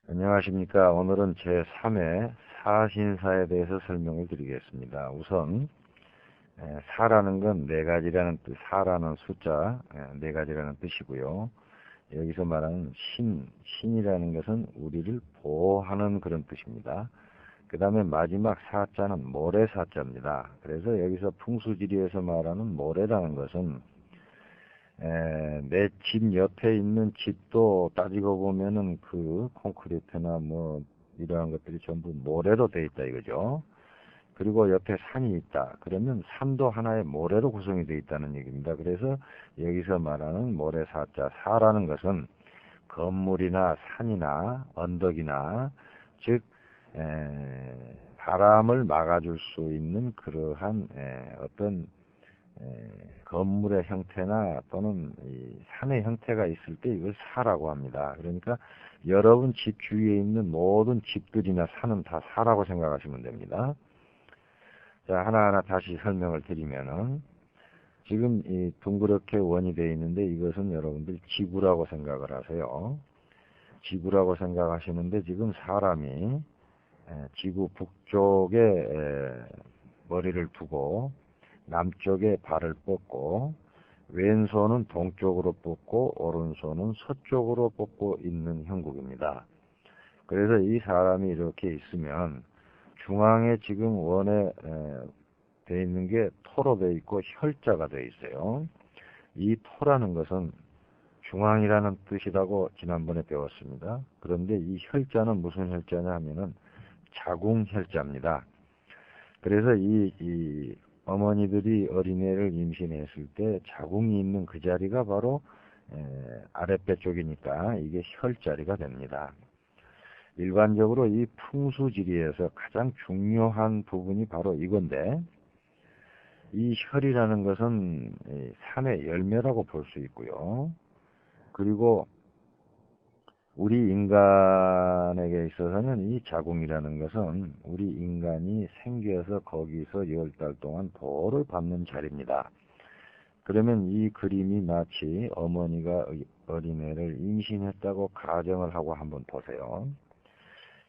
안녕하십니까. 오늘은 제3회 사신사에 대해서 설명을 드리겠습니다. 우선 사라는 건 네 가지라는 뜻, 사라는 숫자 네 가지라는 뜻이고요. 여기서 말하는 신이라는 것은 우리를 보호하는 그런 뜻입니다. 그 다음에 마지막 사자는 모래사자입니다. 그래서 여기서 풍수지리에서 말하는 모래라는 것은 내 집 옆에 있는 집도 따지고 보면은 그 콘크리트나 뭐 이러한 것들이 전부 모래로 되어 있다 이거죠. 그리고 옆에 산이 있다. 그러면 산도 하나의 모래로 구성이 되어 있다는 얘기입니다. 그래서 여기서 말하는 모래사자, 사라는 것은 건물이나 산이나 언덕이나 즉 바람을 막아줄 수 있는 그러한 어떤 건물의 형태나 또는 이 산의 형태가 있을 때 이걸 사라고 합니다. 그러니까 여러분 집 주위에 있는 모든 집들이나 산은 다 사라고 생각하시면 됩니다. 자, 하나하나 다시 설명을 드리면은 지금 이 둥그렇게 원이 되어 있는데 이것은 여러분들 지구라고 생각을 하세요. 지구라고 생각하시는데 지금 사람이 지구 북쪽에 머리를 두고 남쪽에 발을 뻗고 왼손은 동쪽으로 뻗고 오른손은 서쪽으로 뻗고 있는 형국입니다. 그래서 이 사람이 이렇게 있으면 중앙에 지금 원에 되어 있는 게 토로 되어 있고 혈자가 되어 있어요. 이 토라는 것은 중앙이라는 뜻이라고 지난번에 배웠습니다. 그런데 이 혈자는 무슨 혈자냐 하면은 자궁혈자입니다. 그래서 이 어머니들이 어린애를 임신했을 때 자궁이 있는 그 자리가 바로 아랫배 쪽이니까 이게 혈자리가 됩니다. 일반적으로 이 풍수지리에서 가장 중요한 부분이 바로 이건데 이 혈이라는 것은 산의 열매라고 볼 수 있고요. 그리고 우리 인간에게 있어서는 이 자궁이라는 것은 우리 인간이 생겨서 거기서 10달 동안 보호를 받는 자리입니다. 그러면 이 그림이 마치 어머니가 어린애를 임신했다고 가정을 하고 한번 보세요.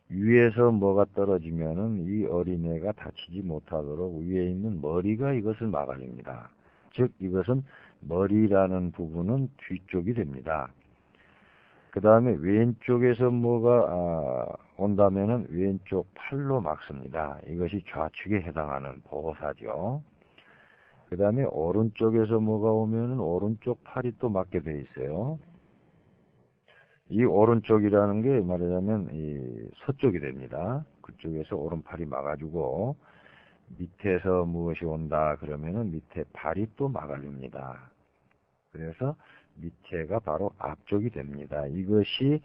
위에서 뭐가 떨어지면은 이 어린애가 다치지 못하도록 위에 있는 머리가 이것을 막아줍니다. 즉 이것은 머리라는 부분은 뒤쪽이 됩니다. 그 다음에 왼쪽에서 뭐가 온다면은 왼쪽 팔로 막습니다. 이것이 좌측에 해당하는 보호사죠. 그 다음에 오른쪽에서 뭐가 오면은 오른쪽 팔이 또 맞게 돼 있어요. 이 오른쪽이라는 게 말하자면 이 서쪽이 됩니다. 그쪽에서 오른팔이 막아주고 밑에서 무엇이 온다 그러면은 밑에 발이 또 막아줍니다. 그래서 밑에가 바로 앞쪽이 됩니다. 이것이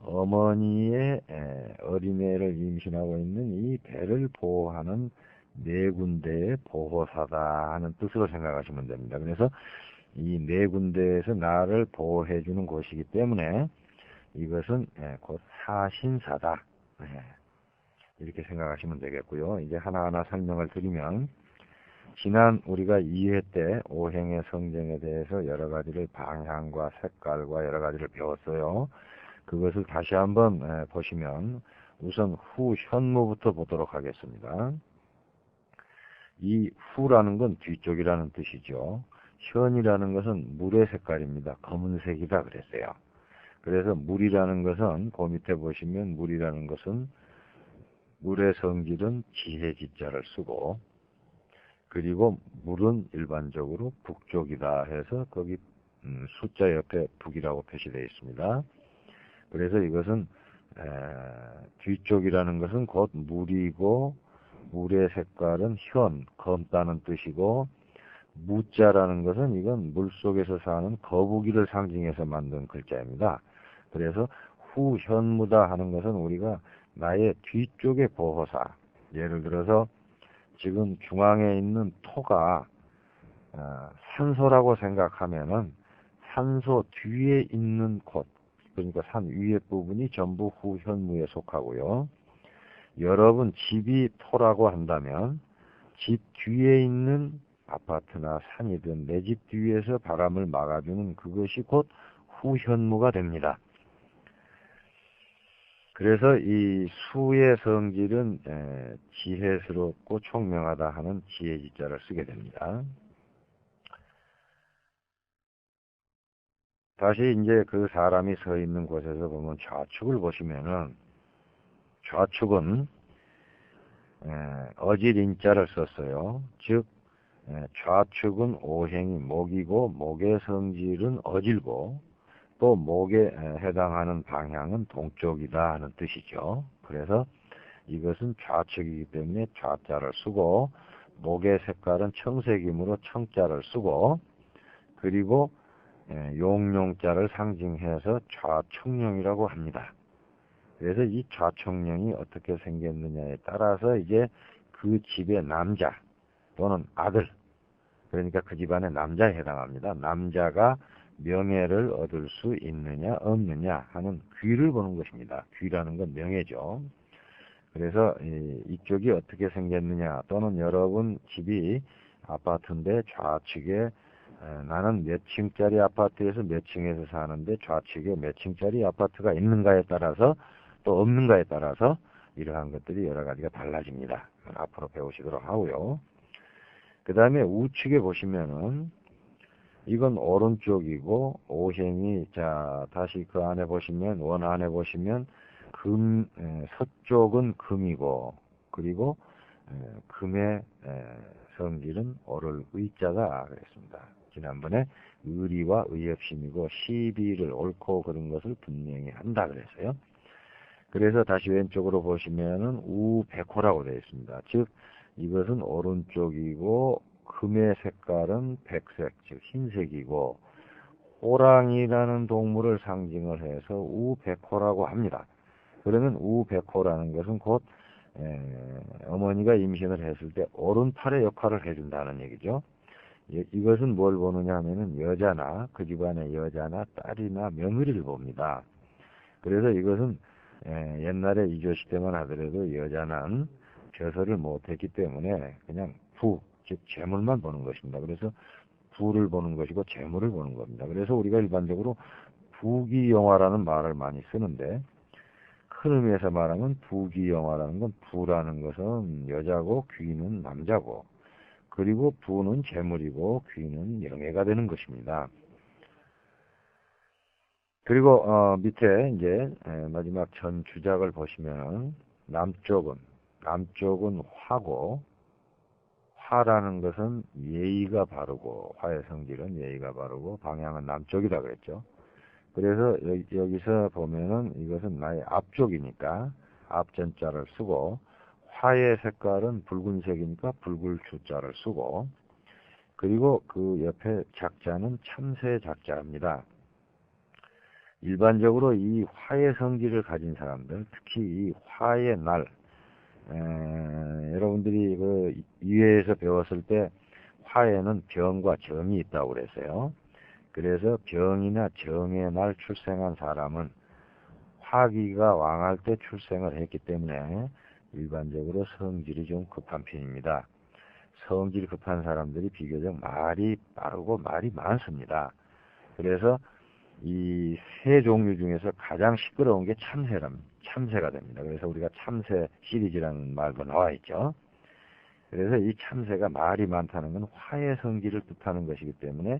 어머니의 어린애를 임신하고 있는 이 배를 보호하는 네 군데의 보호사다 하는 뜻으로 생각하시면 됩니다. 그래서 이 네 군데에서 나를 보호해주는 곳이기 때문에 이것은 곧 사신사다. 이렇게 생각하시면 되겠고요. 이제 하나하나 설명을 드리면 지난 우리가 2회 때 오행의 성정에 대해서 여러 가지를 방향과 색깔과 여러 가지를 배웠어요. 그것을 다시 한번 보시면 우선 후현무부터 보도록 하겠습니다. 이 후라는 건 뒤쪽이라는 뜻이죠. 현이라는 것은 물의 색깔입니다. 검은색이다 그랬어요. 그래서 물이라는 것은 그 밑에 보시면 물이라는 것은 물의 성질은 지혜지자를 쓰고 그리고 물은 일반적으로 북쪽이다 해서 거기 숫자 옆에 북이라고 표시되어 있습니다. 그래서 이것은 뒤쪽이라는 것은 곧 물이고 물의 색깔은 현, 검다는 뜻이고 무자라는 것은 이건 물속에서 사는 거북이를 상징해서 만든 글자입니다. 그래서 후현무다 하는 것은 우리가 나의 뒤쪽의 보호사, 예를 들어서 지금 중앙에 있는 토가 산소라고 생각하면은 산소 뒤에 있는 곳, 그러니까 산 위에 부분이 전부 후현무에 속하고요. 여러분 집이 토라고 한다면 집 뒤에 있는 아파트나 산이든 내 집 뒤에서 바람을 막아주는 그것이 곧 후현무가 됩니다. 그래서 이 수의 성질은 지혜스럽고 총명하다 하는 지혜지자를 쓰게 됩니다. 다시 이제 그 사람이 서 있는 곳에서 보면 좌측을 보시면은 좌측은 어질인자를 썼어요. 즉 좌측은 오행이 목이고 목의 성질은 어질고 또 목에 해당하는 방향은 동쪽이다 하는 뜻이죠. 그래서 이것은 좌측이기 때문에 좌자를 쓰고 목의 색깔은 청색이므로 청자를 쓰고 그리고 용용자를 상징해서 좌청룡이라고 합니다. 그래서 이 좌청룡이 어떻게 생겼느냐에 따라서 이제 그 집의 남자 또는 아들, 그러니까 그 집안의 남자에 해당합니다. 남자가 명예를 얻을 수 있느냐 없느냐 하는 귀를 보는 것입니다. 귀라는 건 명예죠. 그래서 이쪽이 어떻게 생겼느냐 또는 여러분 집이 아파트인데 좌측에 나는 몇 층짜리 아파트에서 몇 층에서 사는데 좌측에 몇 층짜리 아파트가 있는가에 따라서 또 없는가에 따라서 이러한 것들이 여러 가지가 달라집니다. 앞으로 배우시도록 하고요. 그 다음에 우측에 보시면은 이건 오른쪽이고 오행이 자 다시 그 안에 보시면 원 안에 보시면 서쪽은 금이고 그리고 금의 성질은 오를 의자가 그랬습니다. 지난번에 의리와 의협심이고 시비를 옳고 그런 것을 분명히 한다 그랬어요. 그래서 다시 왼쪽으로 보시면은 우백호라고 되어 있습니다. 즉 이것은 오른쪽이고 금의 색깔은 백색, 즉 흰색이고 호랑이라는 동물을 상징을 해서 우백호라고 합니다. 그러면 우백호라는 것은 곧 어머니가 임신을 했을 때 오른팔의 역할을 해준다는 얘기죠. 이것은 뭘 보느냐 하면은 여자나 그 집안의 여자나 딸이나 며느리를 봅니다. 그래서 이것은 옛날에 이조시 때만 하더라도 여자는 벼슬을 못했기 때문에 그냥 즉 재물만 보는 것입니다. 그래서 부를 보는 것이고 재물을 보는 겁니다. 그래서 우리가 일반적으로 부귀영화라는 말을 많이 쓰는데 큰 의미에서 말하면 부귀영화라는 건 부라는 것은 여자고 귀는 남자고 그리고 부는 재물이고 귀는 영예가 되는 것입니다. 그리고 밑에 이제 마지막 전 주작을 보시면 남쪽은 화고 화라는 것은 예의가 바르고 화의 성질은 예의가 바르고 방향은 남쪽이다 그랬죠. 그래서 여기서 보면은 이것은 나의 앞쪽이니까 앞전자를 쓰고 화의 색깔은 붉은색이니까 붉을주자를 쓰고 그리고 그 옆에 작자는 참새 작자입니다. 일반적으로 이 화의 성질을 가진 사람들, 특히 이 화의 날, 여러분들이 그 이회에서 배웠을 때 화에는 병과 정이 있다고 그랬어요. 그래서 병이나 정의 날 출생한 사람은 화기가 왕할 때 출생을 했기 때문에 일반적으로 성질이 좀 급한 편입니다. 성질 급한 사람들이 비교적 말이 빠르고 말이 많습니다. 그래서 이 새 종류 중에서 가장 시끄러운 게 참새가 됩니다. 그래서 우리가 참새 시리즈라는 말도 나와 있죠. 그래서 이 참새가 말이 많다는 건 화의 성질을 뜻하는 것이기 때문에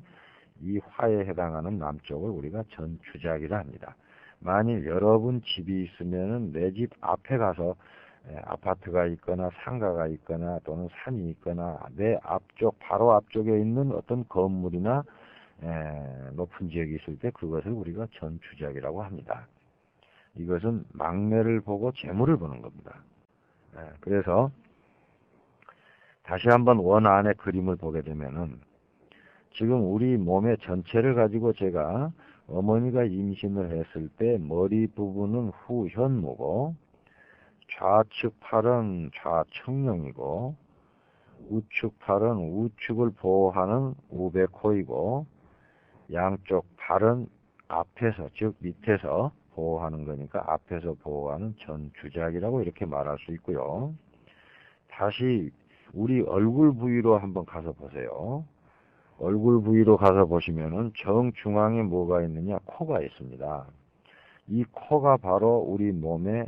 이 화에 해당하는 남쪽을 우리가 전주작이라 합니다. 만일 여러분 집이 있으면은 내 집 앞에 가서 아파트가 있거나 상가가 있거나 또는 산이 있거나 내 앞쪽 바로 앞쪽에 있는 어떤 건물이나 높은 지역이 있을 때 그것을 우리가 전주작이라고 합니다. 이것은 막내를 보고 재물을 보는 겁니다. 그래서 다시 한번 원 안의 그림을 보게 되면은 지금 우리 몸의 전체를 가지고 제가 어머니가 임신을 했을 때 머리 부분은 후현무고 좌측 팔은 좌청룡이고 우측 팔은 우측을 보호하는 우백호이고 양쪽 팔은 앞에서 즉 밑에서 보호하는 거니까 앞에서 보호하는 전주작이라고 이렇게 말할 수 있고요. 다시 우리 얼굴 부위로 한번 가서 보세요. 얼굴 부위로 가서 보시면은 정중앙에 뭐가 있느냐? 코가 있습니다. 이 코가 바로 우리 몸의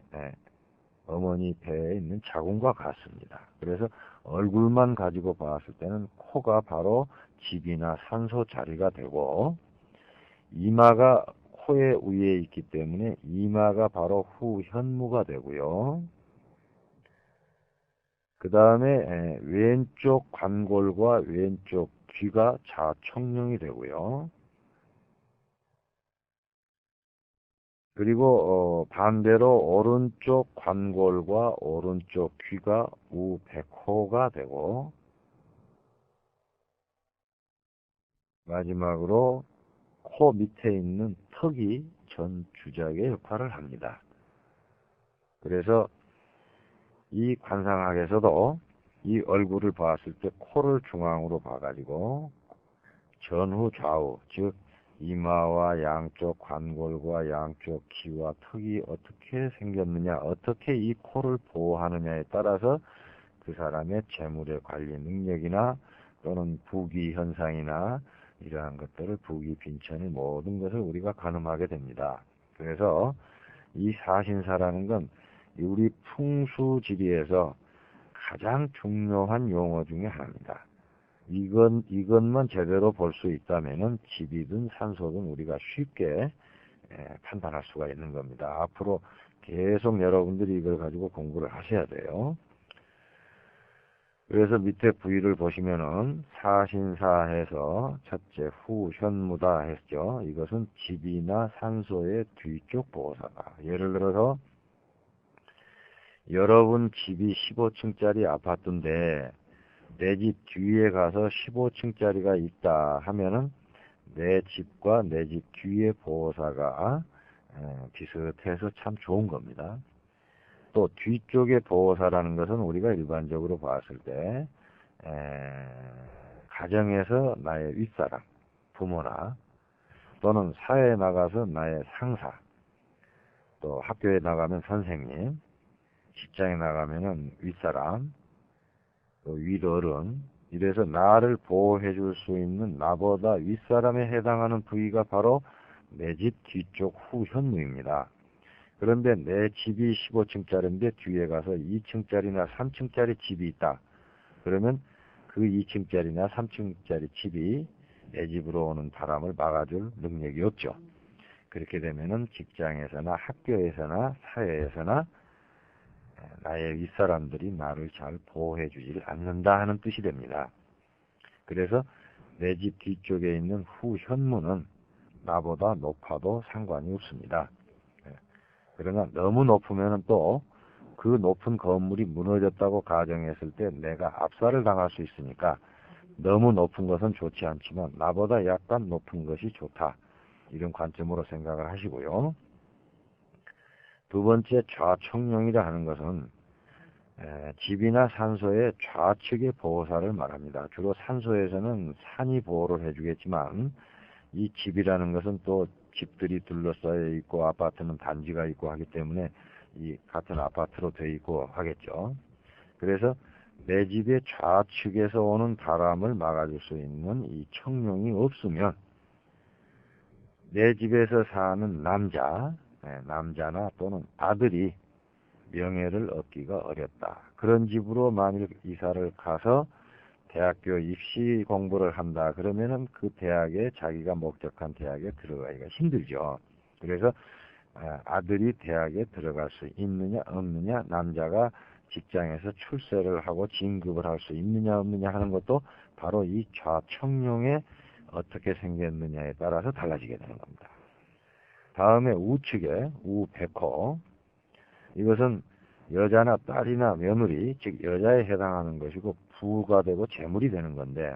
어머니 배에 있는 자궁과 같습니다. 그래서 얼굴만 가지고 봤을 때는 코가 바로 집이나 산소 자리가 되고, 이마가 코의 위에 있기 때문에 이마가 바로 후현무가 되고요. 그 다음에 왼쪽 관골과 왼쪽 귀가 좌청룡이 되고요. 그리고 반대로 오른쪽 관골과 오른쪽 귀가 우백호가 되고, 마지막으로 코 밑에 있는 턱이 전주작의 역할을 합니다. 그래서 이 관상학에서도 이 얼굴을 봤을 때 코를 중앙으로 봐가지고 전후 좌우, 즉 이마와 양쪽 관골과 양쪽 귀와 턱이 어떻게 생겼느냐, 어떻게 이 코를 보호하느냐에 따라서 그 사람의 재물의 관리 능력이나 또는 부귀 현상이나 이러한 것들을 부귀 빈천의 모든 것을 우리가 가늠하게 됩니다. 그래서 이 사신사라는 건 우리 풍수지리에서 가장 중요한 용어 중에 하나입니다. 이것만 제대로 볼 수 있다면은 집이든 산소든 우리가 쉽게 판단할 수가 있는 겁니다. 앞으로 계속 여러분들이 이걸 가지고 공부를 하셔야 돼요. 그래서 밑에 부위를 보시면은 사신사해서 첫째 후현무다 했죠. 이것은 집이나 산소의 뒤쪽 보호사가. 예를 들어서 여러분 집이 15층짜리 아파트인데 내 집 뒤에 가서 15층짜리가 있다 하면은 내 집과 내 집 뒤의 보호사가 비슷해서 참 좋은 겁니다. 또 뒤쪽의 보호사라는 것은 우리가 일반적으로 봤을 때 가정에서 나의 윗사람, 부모나 또는 사회에 나가서 나의 상사, 또 학교에 나가면 선생님, 직장에 나가면은 윗사람, 또 윗어른, 이래서 나를 보호해 줄 수 있는 나보다 윗사람에 해당하는 부위가 바로 내 집 뒤쪽 후현무입니다. 그런데 내 집이 15층짜리인데 뒤에 가서 2층짜리나 3층짜리 집이 있다. 그러면 그 2층짜리나 3층짜리 집이 내 집으로 오는 바람을 막아줄 능력이 없죠. 그렇게 되면은 직장에서나 학교에서나 사회에서나 나의 윗사람들이 나를 잘 보호해 주질 않는다 하는 뜻이 됩니다. 그래서 내 집 뒤쪽에 있는 후현무는 나보다 높아도 상관이 없습니다. 그러나 너무 높으면 또 그 높은 건물이 무너졌다고 가정했을 때 내가 압살을 당할 수 있으니까 너무 높은 것은 좋지 않지만 나보다 약간 높은 것이 좋다. 이런 관점으로 생각을 하시고요. 두 번째 좌청룡이라 하는 것은 집이나 산소의 좌측의 보호사를 말합니다. 주로 산소에서는 산이 보호를 해주겠지만 이 집이라는 것은 또 집들이 둘러싸여 있고 아파트는 단지가 있고 하기 때문에 이 같은 아파트로 되어 있고 하겠죠. 그래서 내 집의 좌측에서 오는 바람을 막아줄 수 있는 이 청룡이 없으면 내 집에서 사는 남자나 또는 아들이 명예를 얻기가 어렵다. 그런 집으로 만일 이사를 가서 대학교 입시 공부를 한다. 그러면은 그 대학에 자기가 목적한 대학에 들어가기가 힘들죠. 그래서 아들이 대학에 들어갈 수 있느냐 없느냐, 남자가 직장에서 출세를 하고 진급을 할 수 있느냐 없느냐 하는 것도 바로 이 좌청룡에 어떻게 생겼느냐에 따라서 달라지게 되는 겁니다. 다음에 우측에 우백호, 이것은 여자나 딸이나 며느리, 즉 여자에 해당하는 것이고 부가 되고 재물이 되는 건데,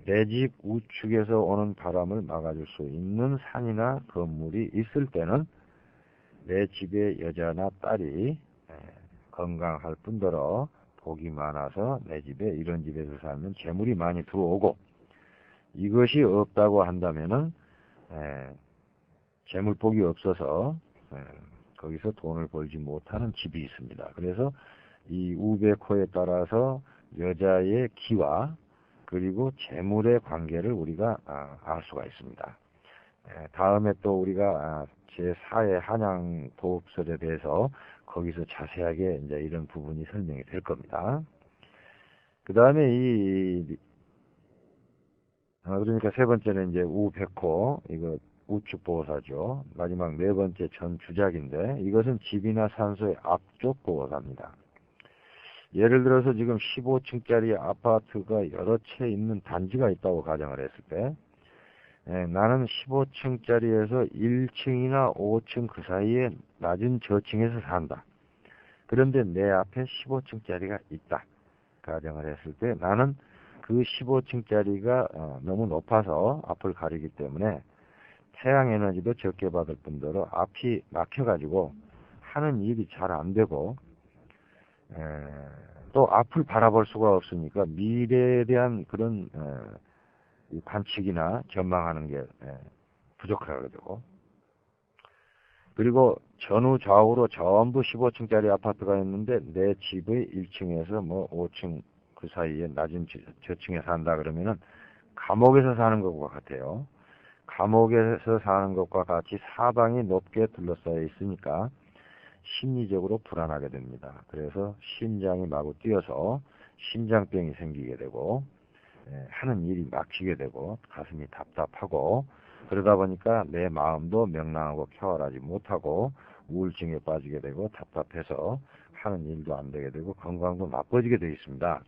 내 집 우측에서 오는 바람을 막아줄 수 있는 산이나 건물이 있을 때는 내 집에 여자나 딸이 건강할 뿐더러 복이 많아서 내 집에 이런 집에서 살면 재물이 많이 들어오고, 이것이 없다고 한다면은 재물복이 없어서 거기서 돈을 벌지 못하는 집이 있습니다. 그래서 이 우백호에 따라서 여자의 기와 그리고 재물의 관계를 우리가 알 수가 있습니다. 다음에 또 우리가 제4의 한양 도읍설에 대해서 거기서 자세하게 이제 이런 부분이 설명이 될 겁니다. 그 다음에 그러니까 세 번째는 이제 우백호, 이거 우측보호사죠. 마지막 네 번째 전주작인데, 이것은 집이나 산소의 앞쪽 보호사입니다. 예를 들어서 지금 15층짜리 아파트가 여러 채 있는 단지가 있다고 가정을 했을 때, 나는 15층짜리에서 1층이나 5층 그 사이에 낮은 저층에서 산다. 그런데 내 앞에 15층짜리가 있다. 가정을 했을 때 나는 그 15층짜리가 너무 높아서 앞을 가리기 때문에 태양에너지도 적게 받을 뿐더러 앞이 막혀가지고 하는 일이 잘 안되고, 또 앞을 바라볼 수가 없으니까 미래에 대한 그런 관측이나 전망하는 게 부족하게 되고, 그리고 전후 좌우로 전부 15층짜리 아파트가 있는데 내 집의 1층에서 뭐 5층 그 사이에 낮은 저층에 산다 그러면은 감옥에서 사는 것과 같아요. 감옥에서 사는 것과 같이 사방이 높게 둘러싸여 있으니까 심리적으로 불안하게 됩니다. 그래서 심장이 마구 뛰어서 심장병이 생기게 되고, 하는 일이 막히게 되고 가슴이 답답하고, 그러다 보니까 내 마음도 명랑하고 쾌활하지 못하고 우울증에 빠지게 되고 답답해서 하는 일도 안 되게 되고 건강도 나빠지게 되어 있습니다.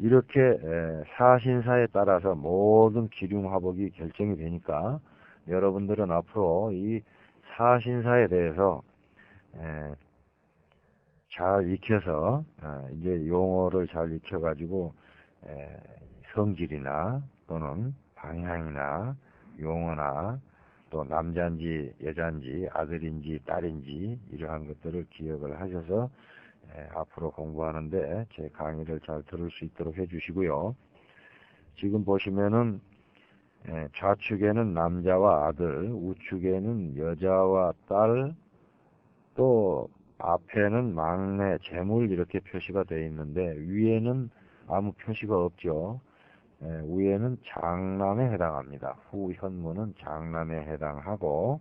이렇게 사신사에 따라서 모든 기륭화복이 결정이 되니까 여러분들은 앞으로 이 사신사에 대해서 잘 익혀서 이제 용어를 잘 익혀가지고 성질이나 또는 방향이나 용어나 또 남자인지 여자인지 아들인지 딸인지 이러한 것들을 기억을 하셔서 앞으로 공부하는데 제 강의를 잘 들을 수 있도록 해주시고요. 지금 보시면은 좌측에는 남자와 아들, 우측에는 여자와 딸, 또 앞에는 막내, 재물 이렇게 표시가 되어 있는데 위에는 아무 표시가 없죠. 위에는 장남에 해당합니다. 후현무는 장남에 해당하고,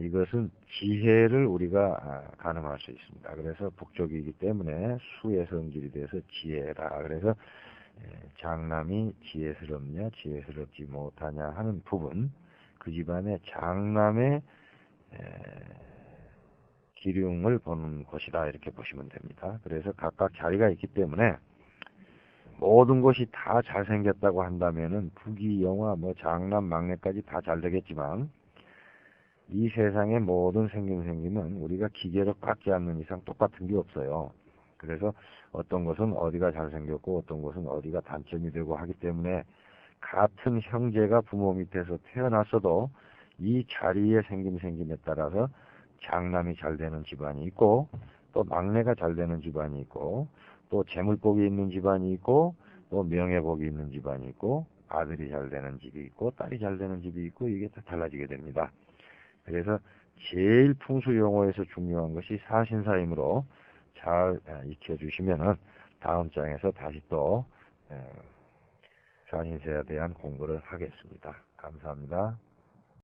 이것은 지혜를 우리가 가늠할 수 있습니다. 그래서 북쪽이기 때문에 수의 성질이 돼서 지혜라. 그래서 장남이 지혜스럽냐 지혜스럽지 못하냐 하는 부분, 그 집안의 장남의 기륭을 보는 것이다, 이렇게 보시면 됩니다. 그래서 각각 자리가 있기 때문에 모든 것이 다 잘생겼다고 한다면은 부귀 영화 뭐 장남 막내까지 다 잘되겠지만 이 세상의 모든 생김은 우리가 기계로 깎지 않는 이상 똑같은 게 없어요. 그래서 어떤 것은 어디가 잘생겼고 어떤 것은 어디가 단점이 되고 하기 때문에 같은 형제가 부모 밑에서 태어났어도 이 자리의 생김에 따라서 장남이 잘 되는 집안이 있고, 또 막내가 잘 되는 집안이 있고, 또 재물복이 있는 집안이 있고, 또 명예복이 있는 집안이 있고, 아들이 잘 되는 집이 있고, 딸이 잘 되는 집이 있고, 이게 다 달라지게 됩니다. 그래서 제일 풍수 용어에서 중요한 것이 사신사이므로 잘 익혀주시면은 다음 장에서 다시 또 사신사에 대한 공부를 하겠습니다. 감사합니다.